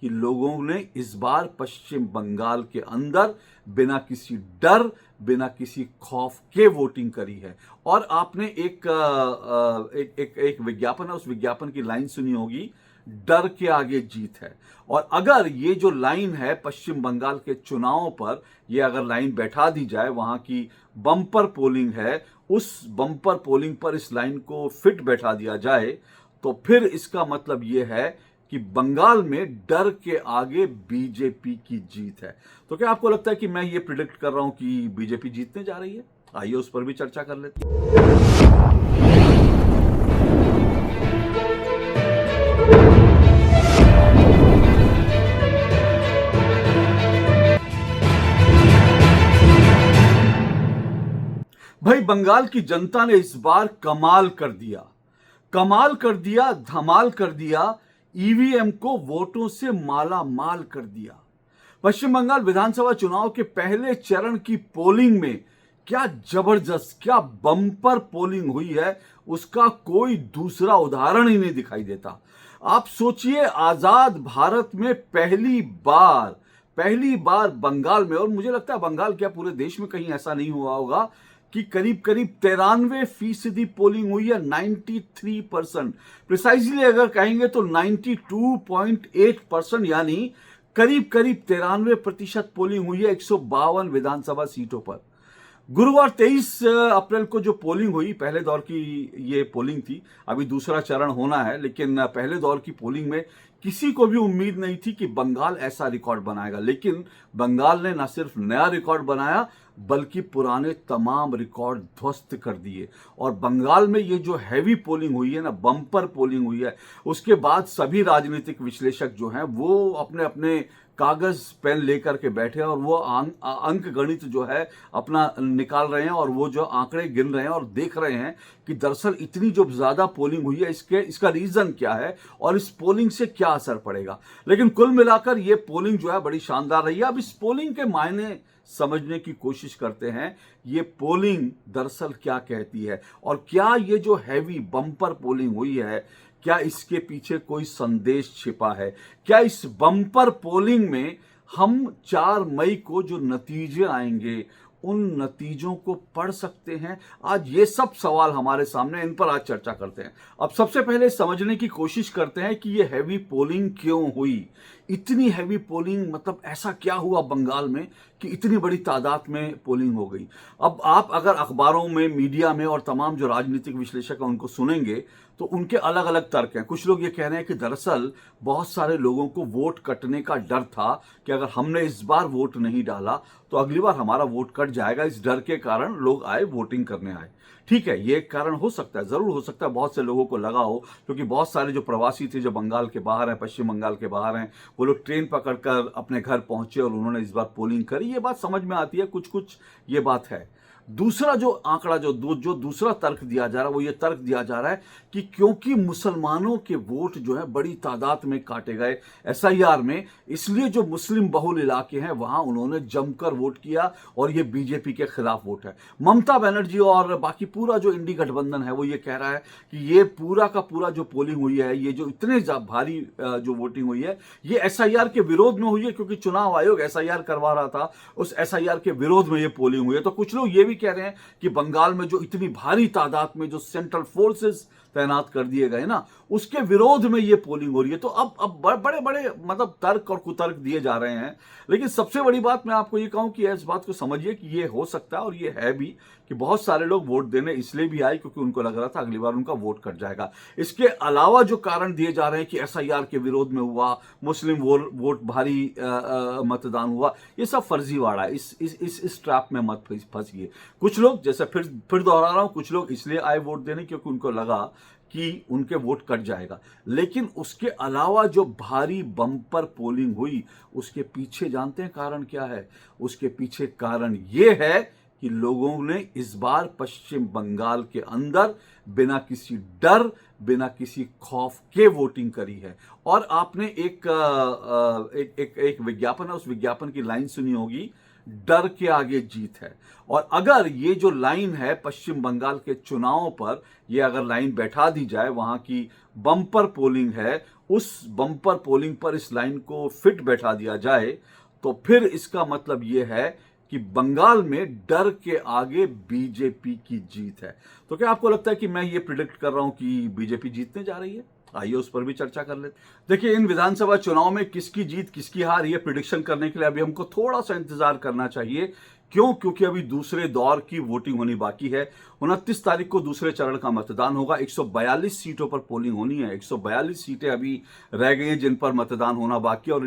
कि लोगों ने इस बार पश्चिम बंगाल के अंदर बिना किसी डर, बिना किसी खौफ के वोटिंग करी है। और आपने एक विज्ञापन है, उस विज्ञापन की लाइन सुनी होगी, डर के आगे जीत है। और अगर ये जो लाइन है पश्चिम बंगाल के चुनावों पर, ये अगर लाइन बैठा दी जाए, वहां की बम्पर पोलिंग है, उस बम्पर पोलिंग पर इस लाइन को फिट बैठा दिया जाए, तो फिर इसका मतलब ये है कि बंगाल में डर के आगे बीजेपी की जीत है। तो क्या आपको लगता है कि मैं ये प्रिडिक्ट कर रहा हूं कि बीजेपी जीतने जा रही है? आइए उस पर भी चर्चा कर लेते हैं। भाई, बंगाल की जनता ने इस बार कमाल कर दिया, कमाल कर दिया, धमाल कर दिया, ईवीएम को वोटों से माला माल कर दिया। पश्चिम बंगाल विधानसभा चुनाव के पहले चरण की पोलिंग में क्या जबरदस्त, क्या बम्पर पोलिंग हुई है, उसका कोई दूसरा उदाहरण ही नहीं दिखाई देता। आप सोचिए, आजाद भारत में पहली बार बंगाल में, और मुझे लगता है बंगाल क्या पूरे देश में कहीं ऐसा नहीं हुआ होगा, कि करीब करीब 93% पोलिंग हुई है, 93%। प्रिसाइजली अगर कहेंगे तो 92.8%, यानी करीब करीब 93% पोलिंग हुई है 152 विधानसभा सीटों पर। गुरुवार 23 अप्रैल को जो पोलिंग हुई, पहले दौर की ये पोलिंग थी, अभी दूसरा चरण होना है, लेकिन पहले दौर की पोलिंग में किसी को भी उम्मीद नहीं थी कि बंगाल ऐसा रिकॉर्ड बनाएगा। लेकिन बंगाल ने न सिर्फ नया रिकॉर्ड बनाया, बल्कि पुराने तमाम रिकॉर्ड ध्वस्त कर दिए। और बंगाल में ये जो हैवी पोलिंग हुई है ना, बम्पर पोलिंग हुई है, उसके बाद सभी राजनीतिक विश्लेषक जो हैं वो अपने अपने कागज पेन लेकर के बैठे हैं और वो अंक गणित जो है अपना निकाल रहे हैं, और वो जो आंकड़े गिन रहे हैं और देख रहे हैं कि दरअसल इतनी जो ज्यादा पोलिंग हुई है, इसका रीजन क्या है और इस पोलिंग से क्या असर पड़ेगा। लेकिन कुल मिलाकर ये पोलिंग जो है बड़ी शानदार रही है। अब इस पोलिंग के मायने समझने की कोशिश करते हैं, ये पोलिंग दरअसल क्या कहती है, और क्या ये जो हैवी बम्पर पोलिंग हुई है, क्या इसके पीछे कोई संदेश छिपा है? क्या इस बम्पर पोलिंग में हम 4 मई को जो नतीजे आएंगे, उन नतीजों को पढ़ सकते हैं? आज ये सब सवाल हमारे सामने, इन पर आज चर्चा करते हैं। अब सबसे पहले समझने की कोशिश करते हैं कि ये हैवी पोलिंग क्यों हुई। इतनी हैवी पोलिंग, मतलब ऐसा क्या हुआ बंगाल में कि इतनी बड़ी तादाद में पोलिंग हो गई। अब आप अगर अखबारों में, मीडिया में और तमाम जो राजनीतिक विश्लेषक हैं उनको सुनेंगे तो उनके अलग अलग तर्क हैं। कुछ लोग ये कह रहे हैं कि दरअसल बहुत सारे लोगों को वोट कटने का डर था कि अगर हमने इस बार वोट नहीं डाला तो अगली बार हमारा वोट कट जाएगा, इस डर के कारण लोग आए, वोटिंग करने आए। ठीक है, ये एक कारण हो सकता है, जरूर हो सकता है, बहुत से लोगों को लगा हो, क्योंकि बहुत सारे जो प्रवासी थे जो बंगाल के बाहर हैं, पश्चिम बंगाल के बाहर हैं, वो लोग ट्रेन पकड़कर अपने घर पहुंचे और उन्होंने इस बार पोलिंग करी। ये बात समझ में आती है, कुछ कुछ ये बात है। दूसरा जो आंकड़ा, जो दूसरा तर्क दिया जा रहा है, वो ये तर्क दिया जा रहा है कि क्योंकि मुसलमानों के वोट जो है बड़ी तादाद में काटे गए एसआईआर में, इसलिए जो मुस्लिम बहुल इलाके हैं वहां उन्होंने जमकर वोट किया और ये बीजेपी के खिलाफ वोट है। ममता बनर्जी और बाकी पूरा जो इंडी गठबंधन है वो ये कह रहा है कि ये पूरा का पूरा जो पोलिंग हुई है, ये जो इतने भारी जो वोटिंग हुई है, ये एसआईआर के विरोध में हुई है, क्योंकि चुनाव आयोग एसआईआर करवा रहा था, उस एसआईआर के विरोध में ये पोलिंग हुई है। तो कुछ लोग ये भी कह रहे हैं कि बंगाल में जो इतनी भारी तादाद में जो सेंट्रल फोर्सेस तैनात कर दिए गए ना, उसके विरोध में ये पोलिंग हो रही है। तो अब बड़े बड़े मतलब तर्क और कुतर्क दिए जा रहे हैं। लेकिन सबसे बड़ी बात मैं आपको ये कहूं कि इस बात को समझिए कि ये हो सकता है, और ये है भी, कि बहुत सारे लोग वोट देने इसलिए भी आए क्योंकि उनको लग रहा था अगली बार उनका वोट कट जाएगा। इसके अलावा जो कारण दिए जा रहे हैं कि एसआईआर के विरोध में हुआ, मुस्लिम वोट भारी मतदान हुआ, ये सब फर्जीवाड़ा है। इस ट्रैप में मत फंसिए। कुछ लोग, जैसे फिर दोहरा रहा हूं, कुछ लोग इसलिए आए वोट देने क्योंकि उनको लगा कि उनके वोट कट जाएगा। लेकिन उसके अलावा जो भारी बम्पर पोलिंग हुई, उसके पीछे जानते हैं कारण क्या है? उसके पीछे कारण यह है कि लोगों ने इस बार पश्चिम बंगाल के अंदर बिना किसी डर, बिना किसी खौफ के वोटिंग करी है। और आपने एक विज्ञापन है, उस विज्ञापन की लाइन सुनी होगी, डर के आगे जीत है। और अगर ये जो लाइन है पश्चिम बंगाल के चुनावों पर, ये अगर लाइन बैठा दी जाए, वहां की बम्पर पोलिंग है, उस बम्पर पोलिंग पर इस लाइन को फिट बैठा दिया जाए तो फिर इसका मतलब ये है कि बंगाल में डर के आगे बीजेपी की जीत है। तो क्या आपको लगता है कि मैं ये प्रिडिक्ट कर रहा हूं कि बीजेपी जीतने जा रही है? आइए उस पर भी चर्चा कर लेते। देखिए, इन विधानसभा चुनाव में किसकी जीत किसकी हार ये प्रिडिक्शन करने के लिए अभी हमको थोड़ा सा इंतजार करना चाहिए। क्यों? क्योंकि अभी दूसरे दौर की वोटिंग होनी बाकी है। 29 तारीख को दूसरे चरण का मतदान होगा। 142 सीटों पर पोलिंग होनी है। 142 सीटें अभी रह गई हैं जिन पर मतदान होना बाकी है, और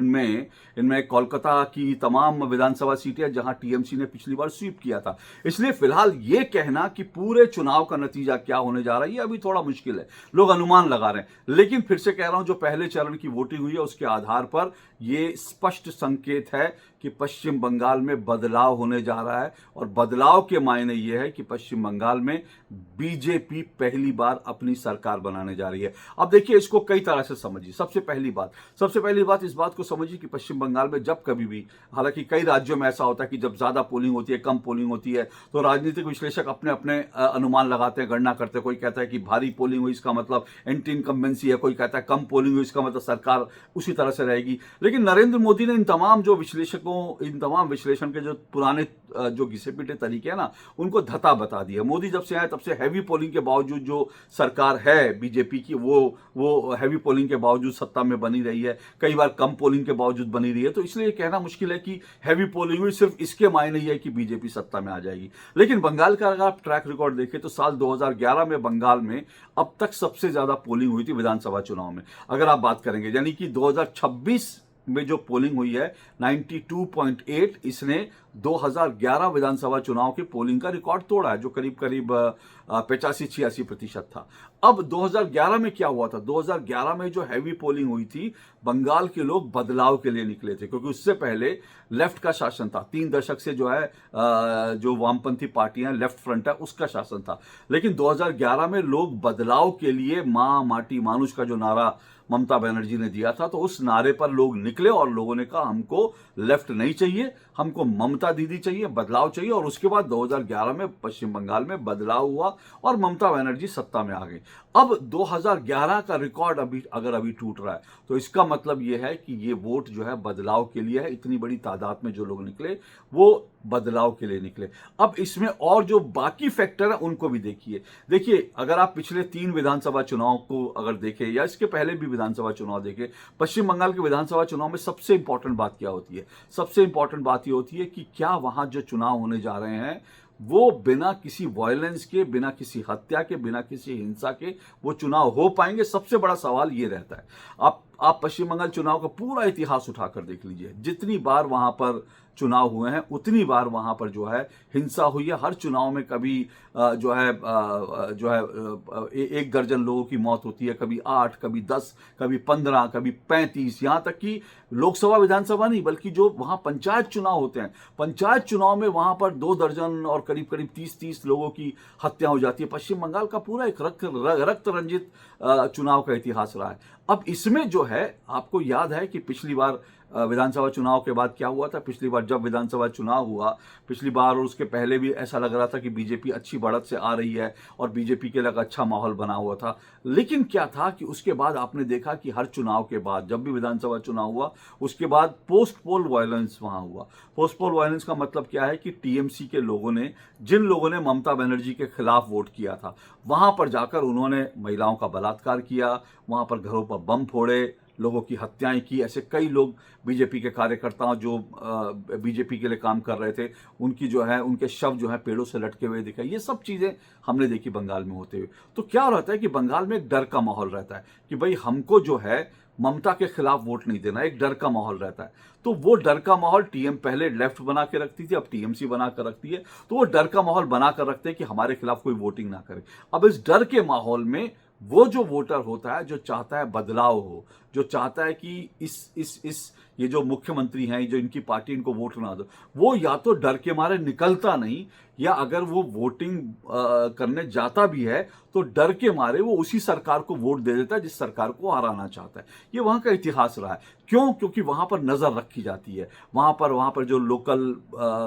इनमें कोलकाता की तमाम विधानसभा सीटें जहां टीएमसी ने पिछली बार स्वीप किया था। इसलिए फिलहाल ये कहना कि पूरे चुनाव का नतीजा क्या होने जा रहा है ये अभी थोड़ा मुश्किल है। लोग अनुमान लगा रहे हैं। लेकिन फिर से कह रहा हूं, जो पहले चरण की वोटिंग हुई है उसके आधार पर यह स्पष्ट संकेत है कि पश्चिम बंगाल में बदलाव होने जा रहा है, और बदलाव के मायने यह है कि पश्चिम बंगाल में बीजेपी पहली बार अपनी सरकार बनाने जा रही है। अब देखिए, इसको कई तरह से समझिए। सबसे पहली बात इस बात को समझिए कि पश्चिम बंगाल में जब कभी भी, हालांकि कई राज्योों में ऐसा होता है कि जब ज्यादा पोलिंग होती है, कम पोलिंग होती है, तो राजनीतिक विश्लेषक अपने अपने अनुमान लगाते हैं, गणना करते हैं। कोई कहता है कि भारी पोलिंग हुई इसका मतलब एंटी इनकम्बेंसी है, कोई कहता है कम पोलिंग हुई इसका मतलब सरकार उसी तरह से रहेगी। लेकिन नरेंद्र मोदी ने इन तमाम विश्लेषण के जो पुराने जो घिसे पिटे तरीके हैं ना, उनको धता बता दिया। मोदी जब से आए तब से हैवी पोलिंग के बावजूद जो सरकार है बीजेपी की, वो हैवी पोलिंग के बावजूद सत्ता में बनी रही है, कई बार कम पोलिंग के बावजूद बनी रही है। तो इसलिए कहना मुश्किल है कि हैवी पोलिंग हुई सिर्फ इसके मायने ही है कि बीजेपी सत्ता में आ जाएगी। लेकिन बंगाल का अगर आप ट्रैक रिकॉर्ड देखें तो साल 2011 में बंगाल में अब तक सबसे ज्यादा पोलिंग हुई थी विधानसभा चुनाव में, अगर आप बात करेंगे। यानी कि 2026 में जो पोलिंग हुई है 92.8, इसने 2011 विधानसभा चुनाव के पोलिंग का रिकॉर्ड तोड़ा है, जो करीब 85-86% था। अब 2011 में क्या हुआ था? 2011 में जो हैवी पोलिंग हुई थी, बंगाल के लोग बदलाव के लिए निकले थे, क्योंकि उससे पहले लेफ्ट का शासन था। 3 दशक से जो है जो वामपंथी पार्टियां, लेफ्ट फ्रंट है, उसका शासन था। लेकिन 2011 में लोग बदलाव के लिए मां माटी मानुष का जो नारा ममता बनर्जी ने दिया था, तो उस नारे पर लोग निकले और लोगों ने कहा हमको लेफ्ट नहीं चाहिए, हमको ममता दीदी चाहिए, बदलाव चाहिए। और उसके बाद 2011 में पश्चिम बंगाल में बदलाव हुआ और ममता बनर्जी सत्ता में आ गई। अब 2011 का रिकॉर्ड अभी टूट रहा है, तो इसका मतलब यह है कि ये वोट जो है बदलाव के लिए है। इतनी बड़ी तादाद में जो लोग निकले वो बदलाव के लिए निकले। अब इसमें और जो बाकी फैक्टर है उनको भी देखिए, अगर आप पिछले 3 विधानसभा चुनाव को अगर देखें या इसके पहले भी विधानसभा चुनाव देखें, पश्चिम बंगाल के विधानसभा चुनाव में सबसे इंपॉर्टेंट बात क्या होती है? सबसे इंपॉर्टेंट बात ये होती है कि क्या वहां जो चुनाव होने जा रहे हैं वो बिना किसी वायलेंस के, बिना किसी हत्या के, बिना किसी हिंसा के वो चुनाव हो पाएंगे। सबसे बड़ा सवाल ये रहता है। आप पश्चिम बंगाल चुनाव का पूरा इतिहास उठाकर देख लीजिए। जितनी बार वहां पर चुनाव हुए हैं उतनी बार वहां पर जो है हिंसा हुई है। हर चुनाव में कभी जो है 1 दर्जन लोगों की मौत होती है, कभी 8, कभी 10, कभी 15, कभी 35। यहां तक कि लोकसभा विधानसभा नहीं बल्कि जो वहां पंचायत चुनाव होते हैं, पंचायत चुनाव में वहां पर 2 दर्जन और करीब 30 लोगों की हत्या हो जाती है। पश्चिम बंगाल का पूरा एक रक्त रंजित चुनाव का इतिहास रहा है। अब इसमें जो है, आपको याद है कि पिछली बार विधानसभा चुनाव के बाद क्या हुआ था? पिछली बार जब विधानसभा चुनाव हुआ, पिछली बार और उसके पहले भी ऐसा लग रहा था कि बीजेपी अच्छी बढ़त से आ रही है और बीजेपी के लिए अच्छा माहौल बना हुआ था। लेकिन क्या था कि उसके बाद आपने देखा कि हर चुनाव के बाद, जब भी विधानसभा चुनाव हुआ, उसके बाद पोस्ट पोल वायलेंस वहां हुआ। पोस्ट पोल वायलेंस का मतलब क्या है कि टीएमसी के लोगों ने, जिन लोगों ने ममता बनर्जी के खिलाफ वोट किया था, वहां पर जाकर उन्होंने महिलाओं का बलात्कार किया, वहां पर घरों पर बम फोड़े, लोगों की हत्याएं की। ऐसे कई लोग बीजेपी के कार्यकर्ता जो बीजेपी के लिए काम कर रहे थे, उनकी जो है, उनके शव जो है पेड़ों से लटके हुए दिखाई। ये सब चीजें हमने देखी बंगाल में होते हुए। तो क्या रहता है कि बंगाल में एक डर का माहौल रहता है कि भाई हमको जो है ममता के खिलाफ वोट नहीं देना, एक डर का माहौल रहता है। तो वो डर का माहौल पहले लेफ्ट बना के रखती थी, अब टीएमसी बना कर रखती है। तो वो डर का माहौल बना कर रखते हैं कि हमारे खिलाफ कोई वोटिंग ना करे। अब इस डर के माहौल में वो जो वोटर होता है, जो चाहता है बदलाव हो, जो चाहता है कि इस ये जो मुख्यमंत्री हैं, जो इनकी पार्टी इनको वोट ना दो, वो या तो डर के मारे निकलता नहीं, या अगर वो वोटिंग करने जाता भी है तो डर के मारे वो उसी सरकार को वोट दे देता है जिस सरकार को हराना चाहता है। ये वहां का इतिहास रहा है। क्यों? क्योंकि वहां पर नजर रखी जाती है। वहां पर जो लोकल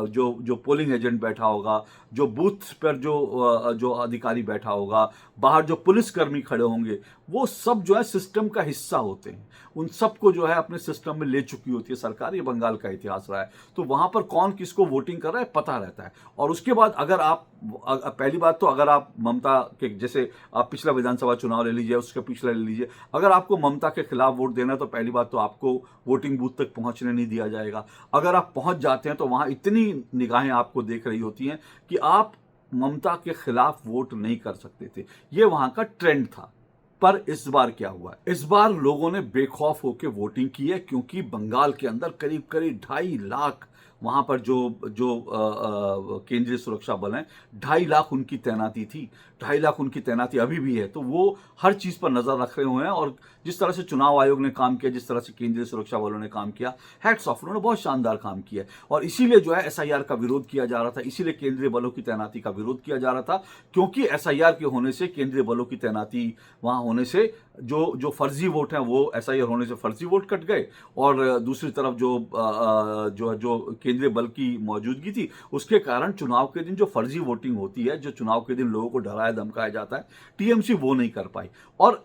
जो पोलिंग एजेंट बैठा होगा, जो बूथ पर जो अधिकारी बैठा होगा, बाहर जो पुलिसकर्मी खड़े होंगे, वो सब जो है सिस्टम का हिस्सा होते हैं। हैं, उन सबको जो है अपने सिस्टम में ले चुकी होती है सरकार। ये बंगाल का इतिहास रहा है। तो वहां पर कौन किसको वोटिंग कर रहा है पता रहता है। और उसके बाद अगर आप पहली बात तो अगर आप ममता के, जैसे आप पिछला विधानसभा चुनाव ले लीजिए, उसका पिछला ले लीजिए, अगर आपको ममता के खिलाफ वोट देना है तो पहली बात तो आपको वोटिंग बूथ तक पहुंचने नहीं दिया जाएगा। अगर आप पहुंच जाते हैं तो वहां इतनी निगाहें आपको देख रही होती हैं कि आप ममता के खिलाफ वोट नहीं कर सकते थे। ये वहां का ट्रेंड था। पर इस बार क्या हुआ? इस बार लोगों ने बेखौफ होकर वोटिंग की है, क्योंकि बंगाल के अंदर करीब करीब 2.5 लाख वहां पर जो जो केंद्रीय सुरक्षा बल हैं, 2.5 लाख उनकी तैनाती थी। 2.5 लाख उनकी तैनाती अभी भी है। तो वो हर चीज पर नजर रख रहे हुए हैं। और जिस तरह से चुनाव आयोग ने काम किया, जिस तरह से केंद्रीय सुरक्षा बलों ने काम किया, हैट्स ऑफ, उन्होंने बहुत शानदार काम किया। और इसीलिए जो है एसआईआर का विरोध किया जा रहा था, इसीलिए केंद्रीय बलों की तैनाती का विरोध किया जा रहा था, क्योंकि एसआईआर के होने से, केंद्रीय बलों की तैनाती वहां होने से जो जो फर्जी वोट हैं वो एसआईआर होने से फर्जी वोट कट गए। और दूसरी तरफ जो केंद्रीय बल की मौजूदगी थी, उसके कारण चुनाव के दिन जो फर्जी वोटिंग होती है, जो चुनाव के दिन लोगों को डराया धमकाया जाता है, टीएमसी वो नहीं कर पाई। और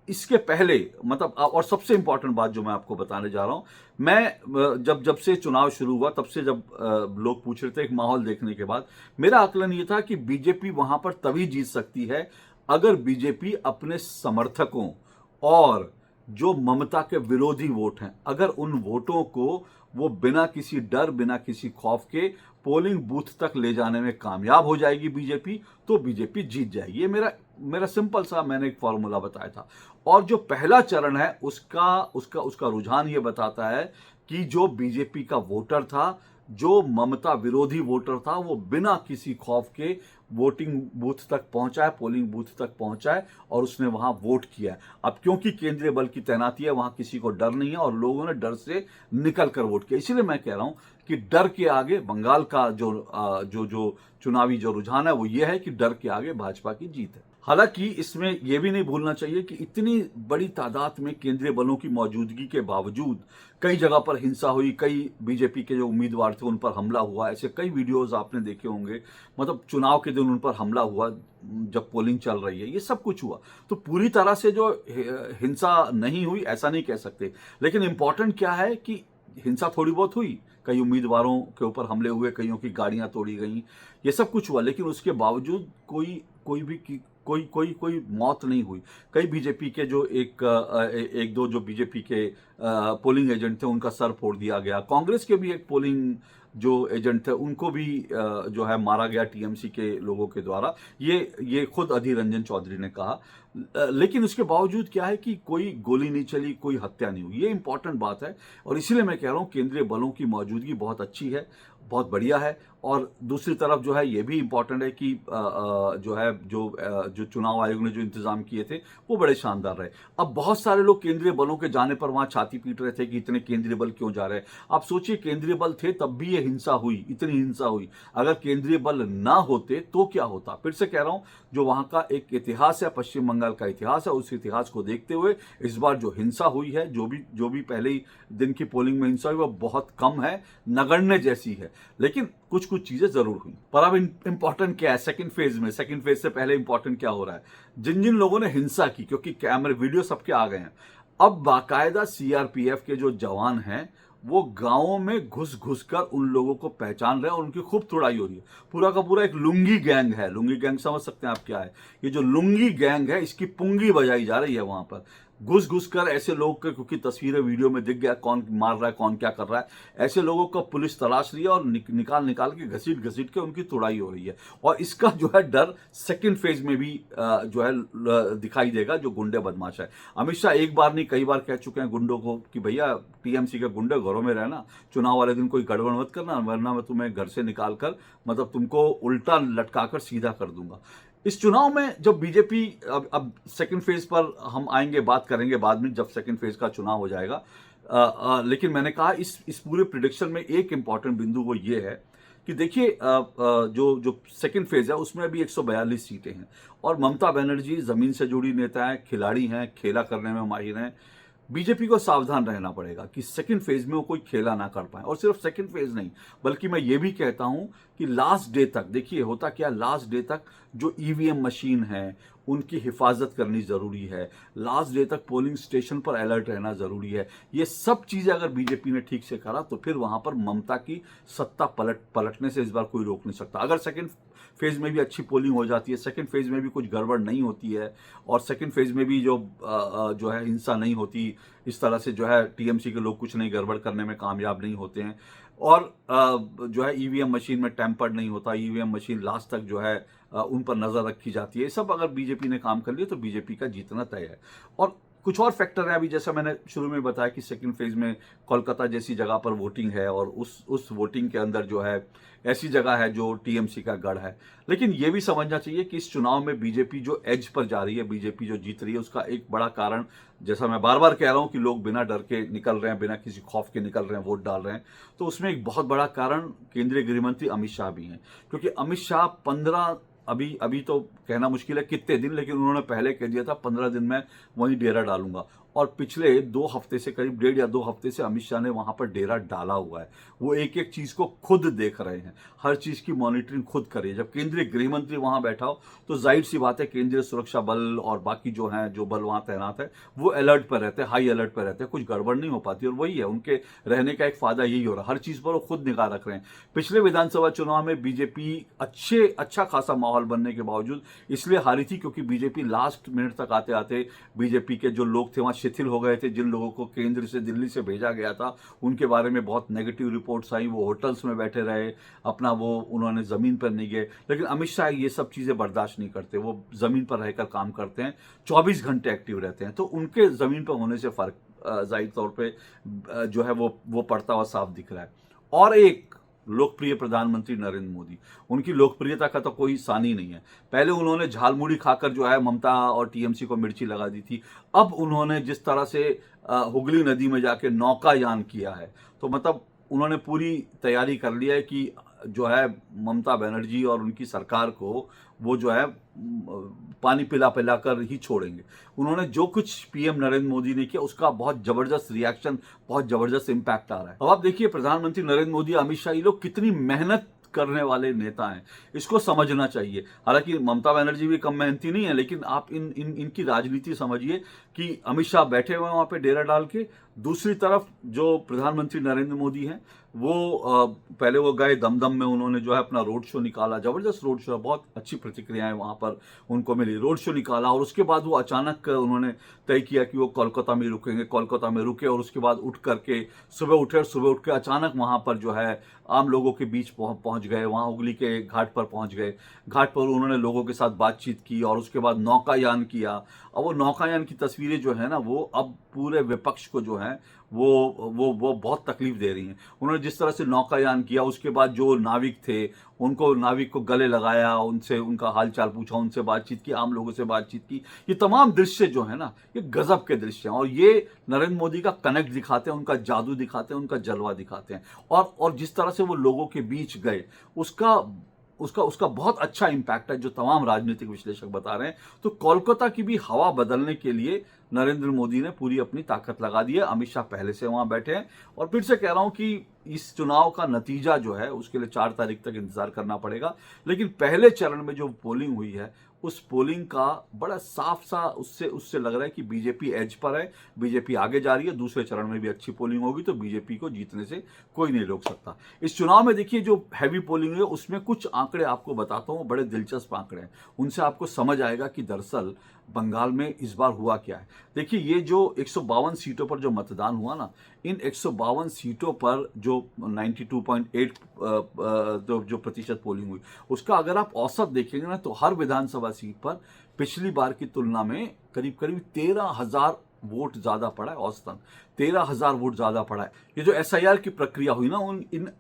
इसके पहले मतलब, और सबसे इंपॉर्टेंट बात जो मैं आपको बताने जा रहा हूं, मैं जब से चुनाव शुरू हुआ तब से जब लोग पूछ रहे थे, एक माहौल देखने के बाद मेरा आकलन ये था कि बीजेपी वहां पर तभी जीत सकती है अगर बीजेपी अपने समर्थकों और जो ममता के विरोधी वोट हैं, अगर उन वोटों को वो बिना किसी डर, बिना किसी खौफ के पोलिंग बूथ तक ले जाने में कामयाब हो जाएगी बीजेपी, तो बीजेपी जीत जाएगी। ये मेरा सिंपल सा मैंने एक फॉर्मूला बताया था। और जो पहला चरण है उसका रुझान ये बताता है कि जो बीजेपी का वोटर था, जो ममता विरोधी वोटर था, वो बिना किसी खौफ के वोटिंग बूथ तक पहुंचा है, पोलिंग बूथ तक पहुंचा है और उसने वहां वोट किया है। अब क्योंकि केंद्रीय बल की तैनाती है, वहां किसी को डर नहीं है और लोगों ने डर से निकल कर वोट किया। इसीलिए मैं कह रहा हूं कि डर के आगे बंगाल का जो चुनावी जो रुझान है वो ये है कि डर के आगे भाजपा की जीत है। हालांकि इसमें यह भी नहीं भूलना चाहिए कि इतनी बड़ी तादाद में केंद्रीय बलों की मौजूदगी के बावजूद कई जगह पर हिंसा हुई, कई बीजेपी के जो उम्मीदवार थे उन पर हमला हुआ। ऐसे कई वीडियोस आपने देखे होंगे, मतलब चुनाव के दिन उन पर हमला हुआ जब पोलिंग चल रही है, ये सब कुछ हुआ। तो पूरी तरह से जो हिंसा नहीं हुई ऐसा नहीं कह सकते, लेकिन इंपॉर्टेंट क्या है कि हिंसा थोड़ी बहुत हुई, कई उम्मीदवारों के ऊपर हमले हुए, कईयों की गाड़ियां तोड़ी गई, ये सब कुछ हुआ। लेकिन उसके बावजूद कोई मौत नहीं हुई। कई बीजेपी के जो एक दो जो बीजेपी के पोलिंग एजेंट थे उनका सर फोड़ दिया गया। कांग्रेस के भी एक पोलिंग जो एजेंट थे उनको भी जो है मारा गया टीएमसी के लोगों के द्वारा। ये खुद अधीर रंजन चौधरी ने कहा। लेकिन उसके बावजूद क्या है कि कोई गोली नहीं चली, कोई हत्या नहीं हुई। ये इंपॉर्टेंट बात है और इसीलिए मैं कह रहा हूं केंद्रीय बलों की मौजूदगी बहुत अच्छी है, बहुत बढ़िया है। और दूसरी तरफ जो है ये भी इंपॉर्टेंट है कि जो चुनाव आयोग ने जो इंतजाम किए थे वो बड़े शानदार रहे। अब बहुत सारे लोग केंद्रीय बलों के जाने पर वहां छाती पीट रहे थे कि इतने केंद्रीय बल क्यों जा रहे हैं। आप सोचिए, केंद्रीय बल थे तब भी ये हिंसा हुई, इतनी हिंसा हुई। अगर केंद्रीय बल ना होते तो क्या होता? फिर से कह रहा हूं, जो वहां का एक इतिहास है, पश्चिम बंगाल का इतिहास है, उस इतिहास को देखते हुए इस बार जो हिंसा हुई है, जो भी पहले ही दिन की पोलिंग में हिंसा हुई, वो बहुत कम है, नगण्य जैसी है। लेकिन कुछ चीजें जरूर हुई। पर अब इंपॉर्टेंट क्या है सेकंड फेज से पहले इंपॉर्टेंट क्या हो रहा है? जिन लोगों ने हिंसा की, क्योंकि कैमरे वीडियो सबके आ गए हैं, अब बाकायदा सीआरपीएफ के जो जवान हैं वो गांवों में घुस कर उन लोगों को पहचान रहे हैं और उनकी खूब तुड़ाई हो रही है। पूरा का पूरा एक लुंगी गैंग है। लुंगी गैंग समझ सकते हैं आप क्या है? ये जो लुंगी गैंग है इसकी पुंगी बजाई जा रही है वहां पर घुस कर ऐसे लोग के, क्योंकि तस्वीरें वीडियो में दिख गया कौन मार रहा है, कौन क्या कर रहा है, ऐसे लोगों को पुलिस तलाश रही है और निकाल के घसीट के उनकी तुड़ाई हो रही है। और इसका जो है डर सेकंड फेज में भी जो है दिखाई देगा, जो गुंडे बदमाश है। अमित शाह एक बार नहीं कई बार कह चुके हैं गुंडों को कि भैया टीएमसी के गुंडे घरों में रहना, चुनाव वाले दिन कोई गड़बड़ मत करना, वरना मैं तुम्हें घर से निकाल कर मतलब तुमको उल्टा लटका कर सीधा कर दूंगा। इस चुनाव में जब बीजेपी अब सेकंड फेज पर हम आएंगे, बात करेंगे बाद में जब सेकंड फेज का चुनाव हो जाएगा। लेकिन मैंने कहा इस पूरे प्रिडिक्शन में एक इंपॉर्टेंट बिंदु वो ये है कि देखिए जो सेकंड फेज है उसमें अभी 142 सीटें हैं और ममता बनर्जी जमीन से जुड़ी नेता है, खिलाड़ी हैं, खेला करने में माहिर हैं। बीजेपी को सावधान रहना पड़ेगा कि सेकंड फेज में वो कोई खेला ना कर पाए। और सिर्फ सेकंड फेज नहीं, बल्कि मैं ये भी कहता हूं कि लास्ट डे तक, देखिए होता क्या, लास्ट डे तक जो ईवीएम मशीन है उनकी हिफाजत करनी ज़रूरी है, लास्ट डे तक पोलिंग स्टेशन पर अलर्ट रहना ज़रूरी है। ये सब चीज़ें अगर बीजेपी ने ठीक से करा तो फिर वहाँ पर ममता की सत्ता पलटने से इस बार कोई रोक नहीं सकता। अगर सेकंड फेज़ में भी अच्छी पोलिंग हो जाती है, सेकंड फेज़ में भी कुछ गड़बड़ नहीं होती है और सेकंड फेज़ में भी जो है हिंसा नहीं होती, इस तरह से जो है टीएमसी के लोग कुछ नहीं गड़बड़ करने में कामयाब नहीं होते हैं और जो है ईवीएम मशीन में टेम्पर्ड नहीं होता, ईवीएम मशीन लास्ट तक जो है उन पर नज़र रखी जाती है। सब अगर बीजेपी ने काम कर लिया तो बीजेपी का जीतना तय है। और कुछ और फैक्टर है, अभी जैसा मैंने शुरू में बताया कि सेकंड फेज में कोलकाता जैसी जगह पर वोटिंग है और उस वोटिंग के अंदर जो है ऐसी जगह है जो टीएमसी का गढ़ है। लेकिन ये भी समझना चाहिए कि इस चुनाव में बीजेपी जो एज पर जा रही है, बीजेपी जो जीत रही है, उसका एक बड़ा कारण, जैसा मैं बार बार कह रहा हूं कि लोग बिना डर के निकल रहे हैं, बिना किसी खौफ के निकल रहे हैं, वोट डाल रहे हैं, तो उसमें एक बहुत बड़ा कारण केंद्रीय गृहमंत्री अमित शाह भी हैं। क्योंकि अमित शाह 15 अभी तो कहना मुश्किल है कितने दिन, लेकिन उन्होंने पहले कह दिया था 15 दिन में वहीं डेरा डालूंगा। और पिछले 2 हफ्ते से, करीब 1.5 या 2 हफ्ते से अमित शाह ने वहां पर डेरा डाला हुआ है। वो एक एक चीज को खुद देख रहे हैं, हर चीज की मॉनिटरिंग खुद करे। जब केंद्रीय गृहमंत्री वहां बैठा हो तो जाहिर सी बात है केंद्रीय सुरक्षा बल और बाकी जो हैं, जो बल वहां तैनात है, वो अलर्ट पर रहते हैं, हाई अलर्ट पर रहते हैं, कुछ गड़बड़ नहीं हो पाती। और वही है उनके रहने का एक फायदा, यही हो रहा है, हर चीज पर वो खुद निगाह रख रहे हैं। पिछले विधानसभा चुनाव में बीजेपी अच्छा खासा माहौल बनने के बावजूद इसलिए हारी थी क्योंकि बीजेपी लास्ट मिनट तक आते आते बीजेपी के जो लोग थे वहां शिथिल हो गए थे। जिन लोगों को केंद्र से, दिल्ली से भेजा गया था, उनके बारे में बहुत नेगेटिव रिपोर्ट्स आई, वो होटल्स में बैठे रहे, अपना वो उन्होंने जमीन पर नहीं गए। लेकिन अमित शाह ये सब चीजें बर्दाश्त नहीं करते, वो जमीन पर रहकर काम करते हैं, 24 घंटे एक्टिव रहते हैं। तो उनके जमीन पर होने से फर्क जाहिर तौर पर जो है वो पड़ता हुआ साफ दिख रहा है। और एक लोकप्रिय प्रधानमंत्री नरेंद्र मोदी, उनकी लोकप्रियता का तो कोई सानी नहीं है। पहले उन्होंने झालमुड़ी खाकर जो है ममता और टीएमसी को मिर्ची लगा दी थी। अब उन्होंने जिस तरह से हुगली नदी में जाके नौकायान किया है, तो मतलब उन्होंने पूरी तैयारी कर लिया है कि जो है ममता बनर्जी और उनकी सरकार को वो जो है पानी पिला पिला कर ही छोड़ेंगे। उन्होंने जो कुछ पीएम नरेंद्र मोदी ने किया उसका बहुत जबरदस्त रिएक्शन, बहुत जबरदस्त इंपैक्ट आ रहा है। अब आप देखिए प्रधानमंत्री नरेंद्र मोदी, अमित शाह, ये लोग कितनी मेहनत करने वाले नेता हैं, इसको समझना चाहिए। हालांकि ममता बनर्जी भी कम मेहनती नहीं है, लेकिन आप इनकी राजनीति समझिए कि अमित शाह बैठे हुए हैं वहां पे डेरा डाल के, दूसरी तरफ जो प्रधानमंत्री नरेंद्र मोदी हैं वो पहले वो गए दमदम में, उन्होंने जो है अपना रोड शो निकाला, जबरदस्त रोड शो, बहुत अच्छी प्रतिक्रियाएं वहां पर उनको मिली। रोड शो निकाला और उसके बाद वो अचानक उन्होंने तय किया कि वो कोलकाता में रुकेंगे। कोलकाता में रुके और उसके बाद उठ करके सुबह उठे और सुबह उठ के अचानक वहां पर जो है आम लोगों के बीच पहुंच गए, वहां हुगली के घाट पर पहुंच गए। घाट पर उन्होंने लोगों के साथ बातचीत की और उसके बाद नौकायान किया। और वो नौकायान की तस्वीरें जो है ना, वो अब पूरे विपक्ष को जो है वो बहुत तकलीफ दे रही हैं। उन्होंने जिस तरह से नौकायान किया, उसके बाद जो नाविक थे उनको, नाविक को गले लगाया, उनसे उनका हालचाल पूछा, उनसे बातचीत की, आम लोगों से बातचीत की, ये तमाम दृश्य जो है ना, ये गजब के दृश्य हैं। और ये नरेंद्र मोदी का कनेक्ट दिखाते हैं, उनका जादू दिखाते हैं, उनका जलवा दिखाते हैं। और जिस तरह से वो लोगों के बीच गए, उसका बहुत अच्छा इंपैक्ट है, जो तमाम राजनीतिक विश्लेषक बता रहे हैं। तो कोलकाता की भी हवा बदलने के लिए नरेंद्र मोदी ने पूरी अपनी ताकत लगा दी है। अमित शाह पहले से वहां बैठे हैं और फिर से कह रहा हूं कि इस चुनाव का नतीजा जो है उसके लिए 4 तारीख तक इंतजार करना पड़ेगा। लेकिन पहले चरण में जो पोलिंग हुई है, उस पोलिंग का बड़ा साफ सा उससे लग रहा है कि बीजेपी एज पर है, बीजेपी आगे जा रही है। दूसरे चरण में भी अच्छी पोलिंग होगी तो बीजेपी को जीतने से कोई नहीं रोक सकता। इस चुनाव में देखिए जो हैवी पोलिंग है उसमें कुछ आंकड़े आपको बताता हूं, बड़े दिलचस्प आंकड़े हैं। उनसे आपको समझ आएगा कि दरअसल बंगाल में इस बार हुआ क्या है। देखिए ये जो 152 सीटों पर जो मतदान हुआ ना, इन 152 सीटों पर जो 92.8 जो प्रतिशत पोलिंग हुई, उसका अगर आप औसत देखेंगे ना, तो हर विधानसभा सीट पर पिछली बार की तुलना में करीब करीब 13,000 वोट ज्यादा पड़ा है। औसतन 13,000 वोट ज्यादा पड़ा है। ये जो एसआईआर की प्रक्रिया हुई ना,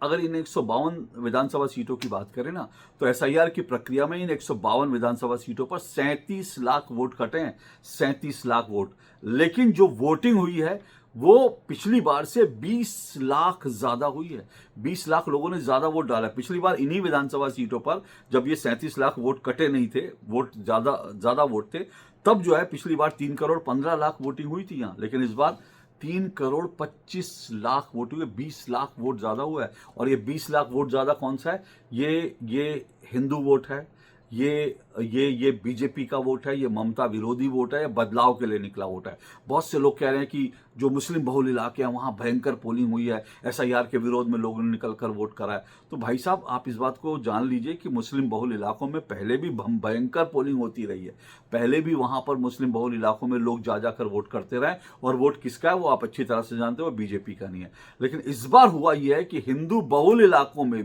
अगर इन 152 विधानसभा सीटों की बात करें ना, तो एसआईआर की प्रक्रिया में इन 152 विधानसभा सीटों पर 37 लाख वोट कटे हैं, 37 लाख वोट। लेकिन जो वोटिंग हुई है वो पिछली बार से 20 लाख ज्यादा हुई है। 20 लाख लोगों ने ज्यादा वोट डाला है। पिछली बार इन्हीं विधानसभा सीटों पर जब ये 37 लाख वोट कटे नहीं थे, वोट ज्यादा वोट थे, तब जो है पिछली बार 3 करोड़ 15 लाख वोटिंग हुई थी यहां। लेकिन इस बार 3 करोड़ 25 लाख वोट हुए, 20 लाख वोट ज्यादा हुआ है। और ये 20 लाख वोट ज्यादा कौन सा है? ये हिंदू वोट है, ये बीजेपी का वोट है, ये ममता विरोधी वोट है, ये बदलाव के लिए निकला वोट है। बहुत से लोग कह रहे हैं कि जो मुस्लिम बहुल इलाके हैं वहाँ भयंकर पोलिंग हुई है, एसआईआर के विरोध में लोगों ने निकल कर वोट करा है। तो भाई साहब, आप इस बात को जान लीजिए कि मुस्लिम बहुल इलाकों में पहले भी भयंकर पोलिंग होती रही है। पहले भी वहाँ पर मुस्लिम बहुल इलाकों में लोग जा जाकर वोट करते रहे, और वोट किसका है वो आप अच्छी तरह से जानते हो, बीजेपी का नहीं है। लेकिन इस बार हुआ यह है कि हिंदू बहुल इलाकों में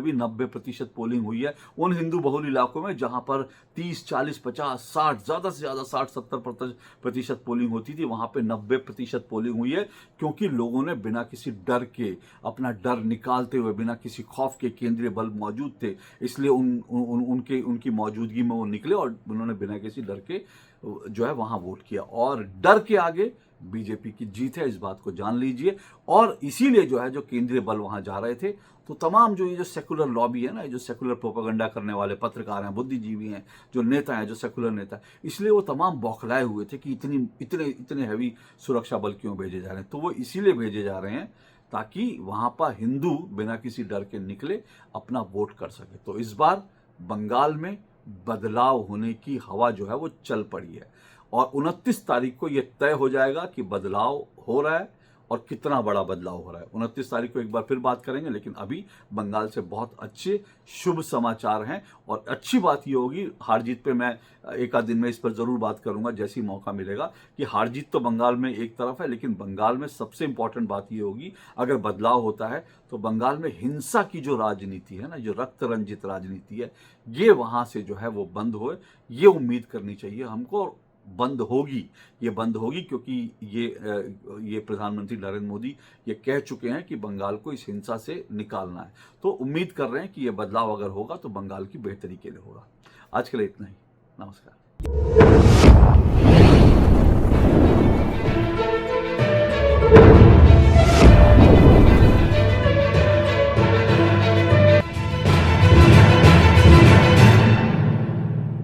भी 90% पोलिंग हुई है। उन हिंदू बहुल इलाकों में जहां पर 30, 40, 50, 60, ज़्यादा से ज़्यादा 60-70% पोलिंग होती थी, वहां पे 90% पोलिंग हुई है। क्योंकि लोगों ने बिना किसी डर के, अपना डर निकालते हुए, बिना किसी खौफ के, केंद्रीय बल मौजूद थे, इसलिए उनकी मौजूदगी में वो निकले और उन्होंने बिना किसी डर के जो है वहां वोट किया। और डर के आगे बीजेपी की जीत है, इस बात को जान लीजिए। और इसीलिए जो है जो केंद्रीय बल वहां जा रहे थे, तो तमाम जो ये जो सेकुलर लॉबी है ना, जो सेकुलर प्रोपेगेंडा करने वाले पत्रकार हैं, बुद्धिजीवी हैं, जो नेता हैं, जो सेकुलर नेता, इसलिए वो तमाम बौखलाए हुए थे कि इतने हैवी सुरक्षा बल क्यों भेजे जा रहे हैं। तो वो इसीलिए भेजे जा रहे हैं ताकि वहां पर हिंदू बिना किसी डर के निकले, अपना वोट कर सके। तो इस बार बंगाल में बदलाव होने की हवा जो है वो चल पड़ी है, और 29 तारीख को यह तय हो जाएगा कि बदलाव हो रहा है और कितना बड़ा बदलाव हो रहा है। 29 तारीख को एक बार फिर बात करेंगे, लेकिन अभी बंगाल से बहुत अच्छे शुभ समाचार हैं। और अच्छी बात ये होगी, हार जीत पे मैं एक आध दिन में इस पर जरूर बात करूंगा जैसे ही मौका मिलेगा, कि हार जीत तो बंगाल में एक तरफ है, लेकिन बंगाल में सबसे इंपॉर्टेंट बात ये होगी, अगर बदलाव होता है तो बंगाल में हिंसा की जो राजनीति है ना, जो रक्त रंजित राजनीति है, ये वहां से जो है वो बंद हो, ये उम्मीद करनी चाहिए हमको। और बंद होगी क्योंकि ये प्रधानमंत्री नरेंद्र मोदी ये कह चुके हैं कि बंगाल को इस हिंसा से निकालना है। तो उम्मीद कर रहे हैं कि ये बदलाव अगर होगा तो बंगाल की बेहतरी के लिए होगा। आज के लिए इतना ही। नमस्कार।